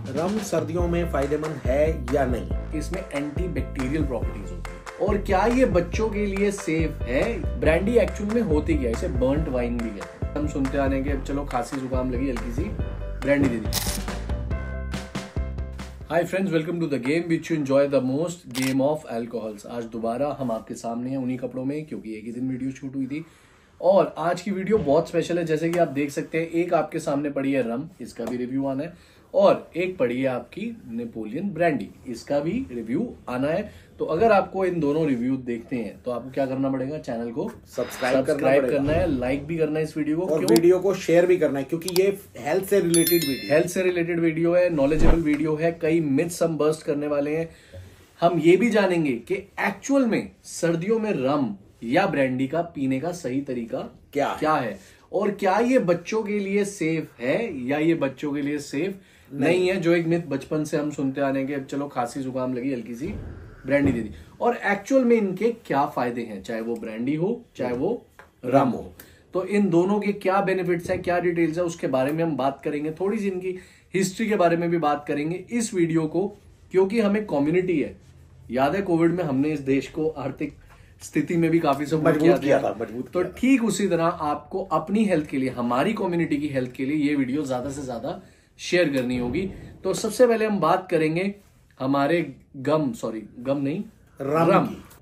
रम सर्दियों में फायदेमंद है या नहीं? इसमें एंटी बैक्टीरियल प्रॉपर्टीज होती है। और क्या ये बच्चों के लिए सेफ है? ब्रांडी एक्चुअल में होती क्या है? इसे बर्न्ट वाइन भी कहते हैं। हम सुनते आ रहे हैं कि चलो खांसी जुकाम लगी, हल्की सी ब्रांडी दे दी। Hi friends, welcome to the game which you enjoy the most, game of alcohols. आज दोबारा हम आपके सामने हैं उन्हीं कपड़ों में, क्योंकि एक ही दिन वीडियो शूट हुई थी। और आज की वीडियो बहुत स्पेशल है। जैसे कि आप देख सकते हैं, एक आपके सामने पड़ी है रम, इसका भी रिव्यू आना है, और एक पड़ी है आपकी नेपोलियन ब्रांडी, इसका भी रिव्यू आना है। तो अगर आपको इन दोनों रिव्यू देखते हैं तो आपको क्या करना पड़ेगा? चैनल को सब्सक्राइब करना है, लाइक भी करना है इस वीडियो को, और वीडियो को शेयर भी करना है, क्योंकि ये हेल्थ से रिलेटेड वीडियो है, नॉलेजेबल वीडियो है। कई मिथ्स हम बर्स्ट करने वाले हैं। हम ये भी जानेंगे कि एक्चुअल में सर्दियों में रम या ब्रांडी का पीने का सही तरीका क्या है, और क्या ये बच्चों के लिए सेफ है या ये बच्चों के लिए सेफ नहीं है। जो एक मिथ बचपन से हम सुनते आ रहे हैं कि चलो खांसी जुकाम लगी, हल्की सी ब्रांडी दे दी। और एक्चुअल में इनके क्या फायदे हैं, चाहे वो ब्रांडी हो चाहे वो रम हो। तो इन दोनों के क्या बेनिफिट्स हैं, क्या डिटेल्स है, उसके बारे में हम बात करेंगे। थोड़ी सी इनकी हिस्ट्री के बारे में भी बात करेंगे इस वीडियो को, क्योंकि हमें कम्युनिटी है। याद है कोविड में हमने इस देश को आर्थिक स्थिति में भी काफी सपोर्ट किया था। तो ठीक उसी तरह आपको अपनी हेल्थ के लिए, हमारी कम्युनिटी की हेल्थ के लिए ये वीडियो ज्यादा से ज्यादा शेयर करनी होगी। तो सबसे पहले हम बात करेंगे हमारे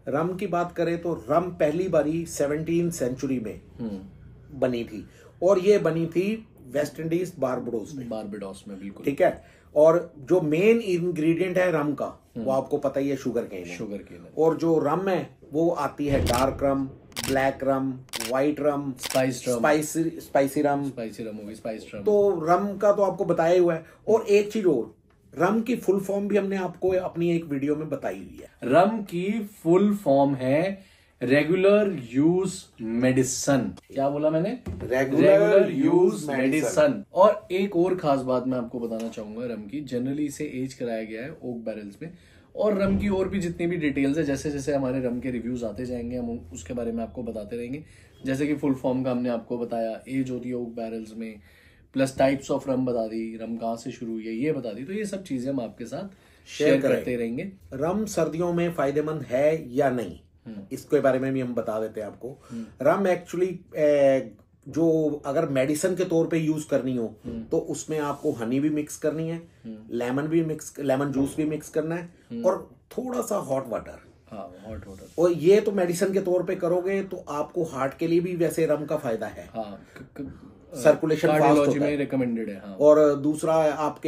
रम की बात करें तो रम पहली बारी 17वीं सेंचुरी में बनी थी, और ये बनी थी वेस्ट इंडीज बारबडोस में। बिल्कुल ठीक है। और जो मेन इंग्रेडिएंट है रम का, वो आपको पता ही है, शुगर केन। और जो रम है वो आती है डार्क रम, ब्लैक रम, व्हाइट रम, स्पाइसी रम। तो रम का तो आपको बताया हुआ है। और एक चीज और, रम की फुल फॉर्म भी हमने आपको अपनी एक वीडियो में बताई हुई है। रम की फुल फॉर्म है रेगुलर यूज मेडिसन। क्या बोला मैंने? Regular use medicine. और एक और खास बात मैं आपको बताना चाहूंगा रम की, जनरली इसे एज कराया गया है ओक बैरल्स में। और रम की और भी जितनी भी डिटेल्स है, जैसे जैसे हमारे रम के रिव्यूज आते जाएंगे हम उसके बारे में आपको बताते रहेंगे। जैसे कि फुल फॉर्म का हमने आपको बताया, एज होती है ओक बैरल्स में, प्लस टाइप्स ऑफ रम बता दी, रम कहाँ से शुरू हुई है ये बता दी। तो ये सब चीजें हम आपके साथ शेयर करते रहेंगे। रम सर्दियों में फायदेमंद है या नहीं, इसके बारे में भी हम बता देते हैं आपको। रम एक्चुअली जो अगर मेडिसिन के तौर पे यूज करनी हो तो उसमें आपको हनी भी मिक्स करनी है, लेमन जूस भी मिक्स करना है, और थोड़ा सा हॉट वाटर। और ये तो मेडिसिन के तौर पे करोगे तो आपको हार्ट के लिए भी वैसे रम का फायदा है। सर्कुलेशन फास्ट में रिकमेंडेड है। और दूसरा आप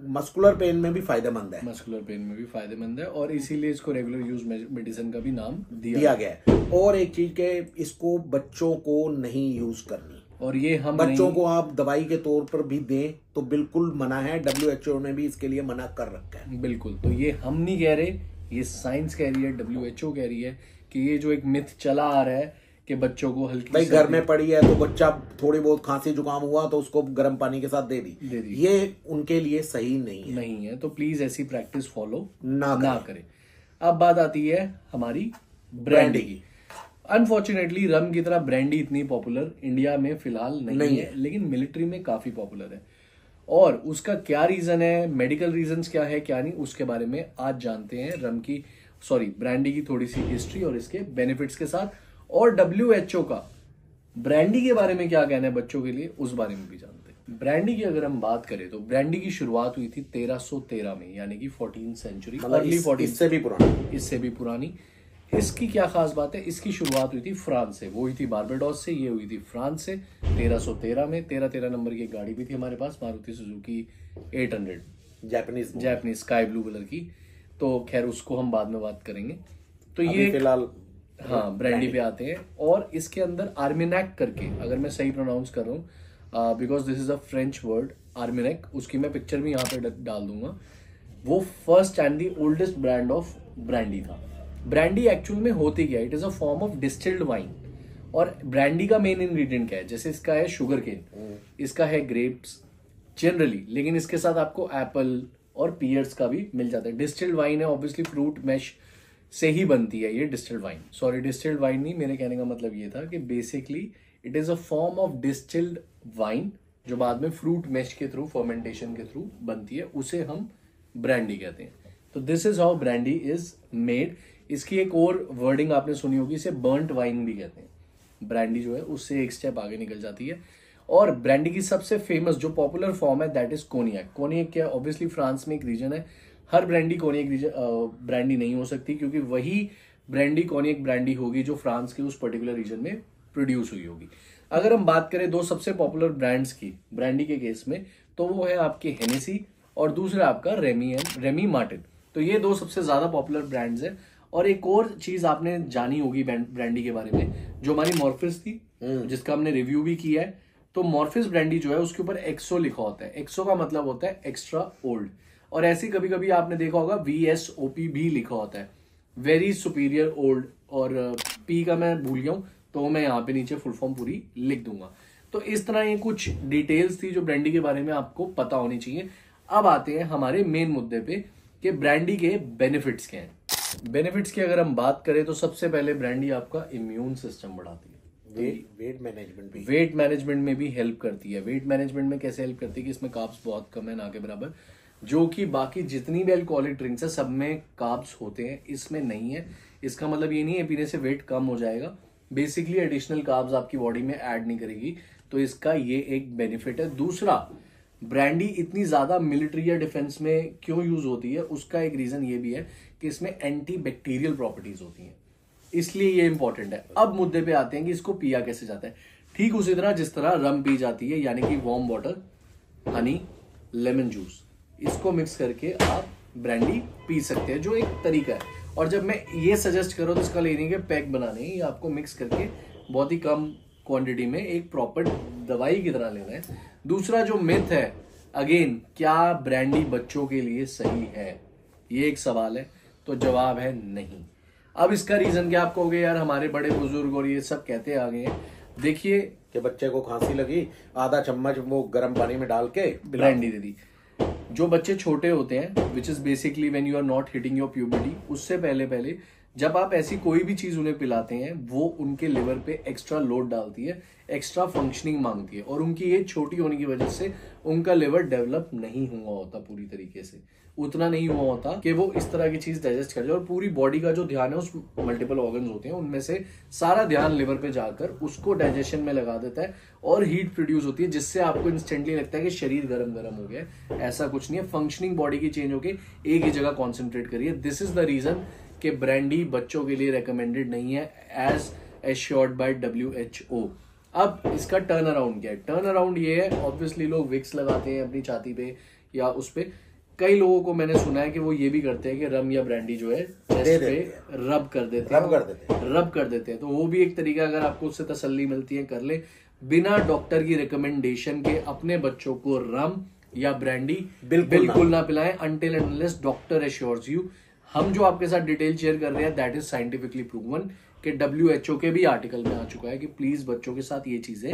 मस्कुलर पेन में भी फायदेमंद है। और इसीलिए इसको रेगुलर यूज मेडिसिन का भी नाम दिया गया है। और एक चीज के, इसको बच्चों को नहीं यूज करनी, और ये हम बच्चों को आप दवाई के तौर पर भी दें तो बिल्कुल मना है। WHO ने भी इसके लिए मना कर रखा है। बिल्कुल। तो ये हम नहीं कह रहे, ये साइंस कह रही है, WHO कह रही है कि ये जो एक मिथ चला आ रहा है कि बच्चों को हल्की, भाई घर में पड़ी है तो बच्चा थोड़ी बहुत खांसी जुकाम हुआ तो उसको गर्म पानी के साथ दे दी, ये उनके लिए सही नहीं है। तो प्लीज ऐसी प्रैक्टिस फॉलो ना करें। अब बात आती है हमारी ब्रांडी की। अनफॉर्चुनेटली रम की तरह ब्रांडी इतनी पॉपुलर इंडिया में फिलहाल नहीं है, लेकिन मिलिट्री में काफी पॉपुलर है। और उसका क्या रीजन है, मेडिकल रीजंस क्या है क्या नहीं, उसके बारे में आज जानते हैं। ब्रांडी की थोड़ी सी हिस्ट्री और इसके बेनिफिट्स के साथ, और WHO का ब्रांडी के बारे में क्या कहना है बच्चों के लिए, उस बारे में भी जानते हैं। ब्रांडी की अगर हम बात करें तो ब्रांडी की शुरुआत हुई थी 1313 में, यानी कि 14th सेंचुरी, अर्ली 14, इससे भी पुरानी। इसकी क्या खास बात है? इसकी शुरुआत हुई थी फ्रांस से, वो हुई थी बारबाडोस से, ये हुई थी फ्रांस से 1313 में। 1313 नंबर की एक गाड़ी भी थी हमारे पास, Maruti Suzuki 800, Japanese sky blue colour की। तो खैर उसको हम बाद में बात करेंगे। तो ये फिलहाल ब्रांडी पे आते हैं। और इसके अंदर आर्मिनैक करके, अगर मैं सही प्रोनाउंस कर रहा हूँ, because this is a French word Armagnac, उसकी मैं पिक्चर भी यहाँ पे डाल दूंगा। वो first and the oldest brand of brandy था। ब्रांडी एक्चुअल में होती क्या है? It is a form of distilled wine. और ब्रांडी का मेन इंग्रेडिएंट क्या है? जैसे इसका है शुगर केन, इसका है ग्रेप्स जनरली, लेकिन इसके साथ आपको एप्पल और पियर्स का भी मिल जाता है। डिस्टिल्ड वाइन है, ऑब्वियसली फ्रूट मैश से ही बनती है ये डिस्टिल्ड वाइन। डिस्टिल्ड वाइन नहीं, मेरे कहने का मतलब ये था कि basically it is a form of distilled wine जो बाद में फ्रूट मैश के थ्रू, फर्मेंटेशन के थ्रू बनती है, उसे हम ब्रांडी कहते हैं। तो this is how brandy is made. इसकी एक और वर्डिंग आपने सुनी होगी, इसे बर्न्ट वाइन भी कहते हैं। ब्रांडी जो है उससे एक स्टेप आगे निकल जाती है। और ब्रांडी की सबसे फेमस जो पॉपुलर फॉर्म है दैट इज कोनियाक। कोनियाक क्या, ऑब्वियसली फ्रांस में एक रीजन है, हर ब्रांडी कोनियाक ब्रांडी नहीं हो सकती, क्योंकि वही ब्रांडी कोनियाक ब्रांडी होगी जो फ्रांस के उस पर्टिकुलर रीजन में प्रोड्यूस हुई होगी। अगर हम बात करें दो सबसे पॉपुलर ब्रांड्स की ब्रांडी के केस में, तो वो है आपके हेनेसी और दूसरा आपका रेमी मार्टिन। तो ये दो सबसे ज्यादा पॉपुलर ब्रांड्स हैं। और एक और चीज आपने जानी होगी ब्रांडी के बारे में, जो हमारी मॉर्फिस थी, जिसका हमने रिव्यू भी किया है। तो मॉर्फिस ब्रांडी जो है उसके ऊपर एक्सो लिखा होता है। एक्सो का मतलब होता है एक्स्ट्रा ओल्ड, और ऐसे कभी कभी आपने देखा होगा VSOP भी लिखा होता है, वेरी सुपीरियर ओल्ड। और पी का मैं भूल गया हूं, तो मैं यहाँ पे नीचे फुल फॉर्म पूरी लिख दूंगा। तो इस तरह ये कुछ डिटेल्स थी जो ब्रांडी के बारे में आपको पता होनी चाहिए। अब आते हैं हमारे मेन मुद्दे पे कि ब्रांडी के बेनिफिट्स क्या हैं। बेनिफिट्स की अगर हम बात करें तो सबसे पहले ब्रांडी आपका इम्यून सिस्टम बढ़ाती है, वेट मैनेजमेंट में भी हेल्प करती है। वेट मैनेजमेंट में कैसे हेल्प करती है कि इसमें कार्ब्स बहुत कम है, ना के बराबर, जो कि बाकी जितनी भी अल्कोहलिक ड्रिंक्स है सब में कार्ब्स होते हैं, इसमें नहीं है। इसका मतलब ये नहीं है पीने से वेट कम हो जाएगा, बेसिकली एडिशनल कार्ब्स आपकी बॉडी में ऐड नहीं करेगी, तो इसका ये एक बेनिफिट है। दूसरा, ब्रांडी इतनी ज्यादा मिलिट्री या डिफेंस में क्यों यूज होती है, उसका एक रीजन ये भी है कि इसमें एंटी बैक्टीरियल प्रॉपर्टीज होती हैं, इसलिए ये इंपॉर्टेंट है। अब मुद्दे पे आते हैं कि इसको पिया कैसे जाता है। ठीक उसी तरह जिस तरह रम पी जाती है, यानी कि warm water, Honey, lemon juice, इसको मिक्स करके आप ब्रांडी पी सकते हैं, जो एक तरीका है। और जब मैं ये सजेस्ट करूँ तो इसका लेने के पैक बनाने, ये आपको मिक्स करके बहुत ही कम क्वांटिटी में एक प्रॉपर दवाई की तरह लेना है। दूसरा जो मिथ है, अगेन, क्या ब्रांडी बच्चों के लिए सही है, ये एक सवाल है, तो जवाब है नहीं। अब इसका रीजन क्या, आप कहोगे यार हमारे बड़े बुजुर्ग और ये सब कहते आ गए हैं। देखिए कि बच्चे को खांसी लगी, आधा चम्मच वो गर्म पानी में डाल के ब्रांडी दे दी। जो बच्चे छोटे होते हैं, which is basically when you are not hitting your puberty, उससे पहले जब आप ऐसी कोई भी चीज उन्हें पिलाते हैं, वो उनके लिवर पे एक्स्ट्रा लोड डालती है, एक्स्ट्रा फंक्शनिंग मांगती है, और उनकी एज छोटी होने की वजह से उनका लिवर डेवलप नहीं हुआ होता पूरी तरीके से, उतना नहीं हुआ होता कि वो इस तरह की चीज डाइजेस्ट कर जाए। और पूरी बॉडी का जो ध्यान है, उस मल्टीपल ऑर्गन्स होते हैं उनमें से सारा ध्यान लिवर पे जाकर उसको डाइजेशन में लगा देता है, और हीट प्रोड्यूस होती है, जिससे आपको इंस्टेंटली लगता है कि शरीर गर्म हो गया। ऐसा कुछ नहीं है, फंक्शनिंग बॉडी की चेंज होकर एक ही जगह कॉन्सेंट्रेट करिए। दिस इज द रीजन कि ब्रांडी बच्चों के लिए रेकमेंडेड नहीं है, एज एश्योर्ड बाय WHO। अब इसका टर्न अराउंड क्या है? टर्न अराउंड ये है, ऑब्वियसली लोग विक्स लगाते हैं अपनी छाती पे या उस पे। कई लोगों को मैंने सुना है कि वो ये भी करते हैं कि रम या ब्रांडी जो है चेस्ट पे रब कर देते हैं, तो वो भी एक तरीका, अगर आपको उससे तसल्ली मिलती है कर ले। बिना डॉक्टर की रिकमेंडेशन के अपने बच्चों को रम या ब्रांडी बिल्कुल ना पिलाएं, until and unless doctor assures you. हम जो आपके साथ डिटेल शेयर कर रहे हैं दैट इज साइंटिफिकली प्रूवन, कि WHO के भी आर्टिकल में आ चुका है कि प्लीज बच्चों के साथ ये चीजें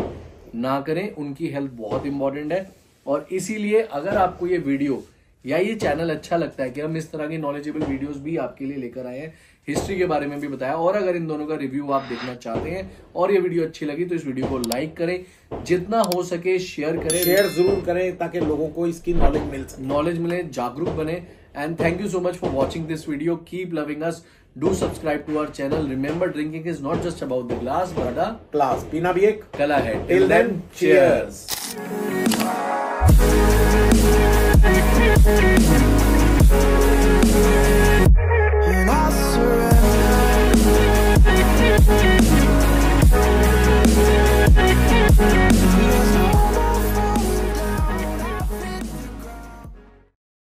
ना करें, उनकी हेल्थ बहुत इंपॉर्टेंट है। और इसीलिए अगर आपको ये वीडियो या ये चैनल अच्छा लगता है कि हम इस तरह की नॉलेजेबल वीडियोस भी आपके लिए लेकर आए हैं, हिस्ट्री के बारे में भी बताया, और अगर इन दोनों का रिव्यू आप देखना चाहते हैं और ये वीडियो अच्छी लगी तो इस वीडियो को लाइक करें, जितना हो सके शेयर करें, शेयर जरूर करें ताकि लोगों को इसकी नॉलेज मिले, जागरूक बने। And thank you so much for watching this video. Keep loving us, do subscribe to our channel. Remember, drinking is not just about the glass but a class, पीना भी एक कला है। Till then, cheers.